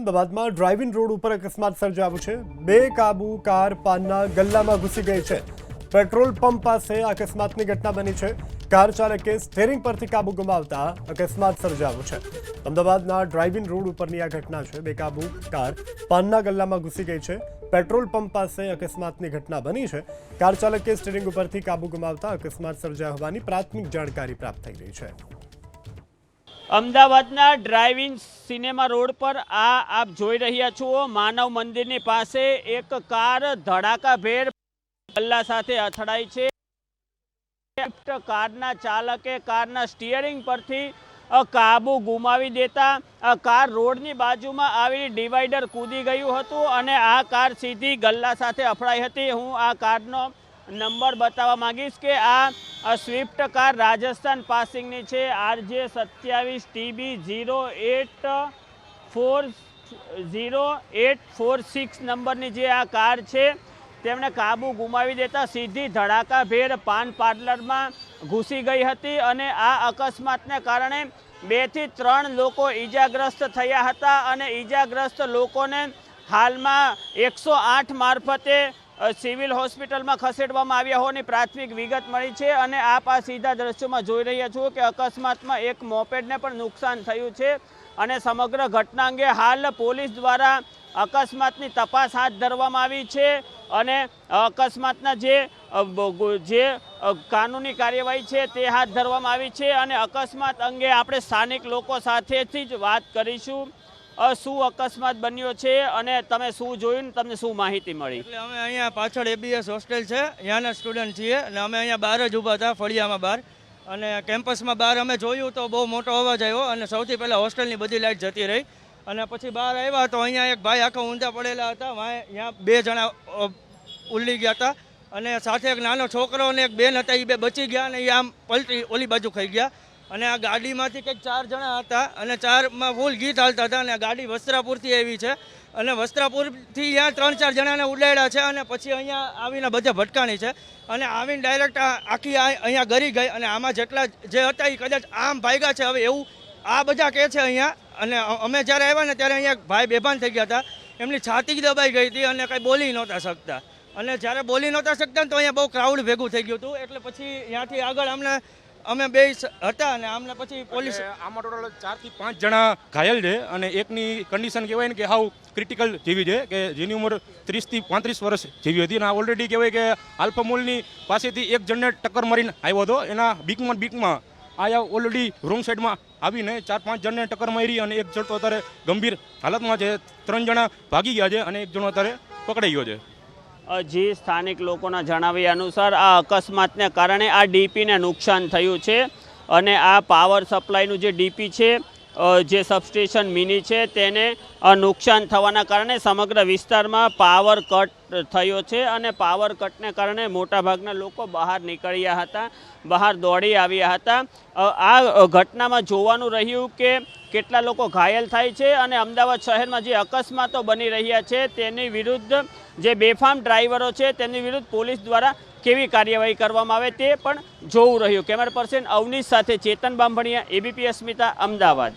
અમદાવાદમાં driving road ઉપર અકસ્માત સર્જાયો છે। બેકાબુ કાર પાનના ગલ્લામાં ઘૂસી ગઈ છે। પેટ્રોલ પંપ પાસે અકસ્માતની ઘટના બની છે। કાર ચાલકે સ્ટીયરિંગ પરથી કાબુ ગુમાવતા અકસ્માત સર્જાયો છે। અમદાવાદના ડ્રાઇવિંગ રોડ ઉપરની આ ઘટના છે। બેકાબુ કાર પાનના ગલ્લામાં ઘૂસી ગઈ છે। પેટ્રોલ પંપ પાસે અકસ્માતની ઘટના બની છે। કાર ચાલકે સ્ટીયરિંગ ઉપરથી કાબુ ગુમાવતા અકસ્માત સર્જાયો હોવાની પ્રાથમિક જાણકારી પ્રાપ્ત થઈ રહી છે। અમદાવાદના ડ્રાઇવિંગ સિનેમા રોડ પર આપ જોઈ રહ્યા છો, માનવ મંદિરની પાસે એક કાર ધડાકાભેર ગલ્લા સાથે અથડાઈ છે। કારના ચાલકે કારના સ્ટીયરિંગ પરથી કાબુ ગુમાવી દેતા કાર રોડની બાજુમાં આવેલી ડિવાઈડર કૂદી ગયું હતું અને આ કાર સીધી ગલ્લા સાથે અથડાઈ હતી। હું આ કારનો નંબર બતાવવા માંગીશ કે આ સ્વિફ્ટ કાર રાજસ્થાન પાસિંગની છે। RJ 27 TB 08446 નંબરની જે આ કાર છે તેમણે કાબુ ગુમાવી દેતા સીધી ધડાકાભેર પાન પાર્લરમાં ઘૂસી ગઈ હતી અને આ અકસ્માતને કારણે 2 થી 3 લોકો ઈજાગ્રસ્ત થયા હતા અને ઈજાગ્રસ્ત લોકોને હાલમાં 108 મારફતે સિવિલ હોસ્પિટલમાં ખસેડવામાં આવ્યા હોવાની પ્રાથમિક વિગત મળી છે। અને આપ આ સીધા દ્રશ્યોમાં જોઈ રહ્યા છો કે અકસ્માતમાં એક મોપેડને પણ નુકસાન થયું છે અને સમગ્ર ઘટના અંગે હાલ પોલીસ દ્વારા અકસ્માતની તપાસ હાથ ધરવામાં આવી છે અને અકસ્માતના જે કાનૂની કાર્યવાહી છે તે હાથ ધરવામાં આવી છે અને અકસ્માત અંગે આપણે સ્થાનિક લોકો સાથેથી જ વાત કરીશું। શું અકસ્માત બન્યો છે અને તમે શું જોયું ને તમને શું માહિતી મળી? એટલે અમે અહીંયા પાછળ ABS હોસ્ટેલ છે, ત્યાંના સ્ટુડન્ટ છીએ અને અમે અહીંયા બહાર જ ઊભા હતા, ફળિયામાં બહાર, અને કેમ્પસમાં બહાર અમે જોયું તો બહુ મોટો અવાજ આવ્યો અને સૌથી પહેલાં હોસ્ટેલની બધી લાઇટ જતી રહી અને પછી બહાર આવ્યા તો અહીંયા એક ભાઈ આખા ઊંધા પડેલા હતા। અહીંયા 2 જણા ઉલ્લી ગયા હતા અને સાથે એક નાનો છોકરો અને એક બેન હતા, એ 2 બચી ગયા અને એ આમ પલટી ઓલી બાજુ ખાઈ ગયા અને આ ગાડીમાંથી કંઈક 4 જણા હતા અને 4માં ફૂલ ગીત હાલતા હતા અને આ ગાડી વસ્ત્રાપુરથી આવી છે અને વસ્ત્રાપુરથી અહીંયા 3-4 જણાને ઉડાડ્યા છે અને પછી અહીંયા આવીને બધે ભટકાણી છે અને આવીને ડાયરેક્ટ આખી અહીંયા ગરી ગઈ અને આમાં જેટલા જે હતા એ કદાચ આમ ભાગ્યા છે હવે એવું આ બધા કહે છે અહીંયા। અને અમે જ્યારે આવ્યા ને ત્યારે અહીંયા ભાઈ બેભાન થઈ ગયા હતા, એમની છાતી દબાઈ ગઈ હતી અને કંઈ બોલી નહોતા શકતા અને જ્યારે બોલી નહોતા શકતા ને તો અહીંયા બહુ ક્રાઉડ ભેગું થઈ ગયું હતું એટલે પછી ત્યાંથી આગળ અમે 2 હતા અને આમને પછી પોલીસ આમાં ટોટલ 4 થી 5 જણા ઘાયલ છે અને એકની કન્ડિશન કહેવાય ને કે હાવ ક્રિટિકલ જેવી છે કે જેની ઉંમર 30 થી 35 વર્ષ જેવી હતી અને આ ઓલરેડી કહેવાય કે આલ્ફા મોલની પાસેથી એક જણને ટક્કર મારીને આવ્યો હતો, એના બીકમાં આ ઓલરેડી રોંગ સાઈડમાં આવીને 4-5 જણને ટક્કર મારી અને એક જણ તો અત્યારે ગંભીર હાલતમાં છે। 3 જણા ભાગી ગયા છે અને એક જણો અત્યારે પકડાઈ ગયો છે। જે સ્થાનિક લોકોના જણાવ્યા અનુસાર આ અકસ્માતને કારણે આ ડીપીને નુકસાન થયું છે અને આ પાવર સપ્લાયનું જે ડીપી છે, જે સબસ્ટેશન મિની છે, તેને નુકસાન થવાના કારણે સમગ્ર વિસ્તારમાં પાવર કટ થયો છે અને પાવર કટને કારણે મોટાભાગના લોકો બહાર નીકળ્યા હતા, બહાર દોડી આવ્યા હતા। આ ઘટનામાં જોવાનું રહ્યું કે કેટલા લોકો ઘાયલ થાય છે અને અમદાવાદ શહેરમાં જે અકસ્માતો બની રહ્યા છે તેની વિરુદ્ધ જે બેફામ ડ્રાઈવરો છે તેમની વિરુદ્ધ પોલીસ દ્વારા કેવી કાર્યવાહી કરવામાં આવે તે પણ જોવું રહ્યું। કેમેરા પર્સન અવનીશ સાથે ચેતન બામભણિયા, ABP અસ્મિતા, અમદાવાદ।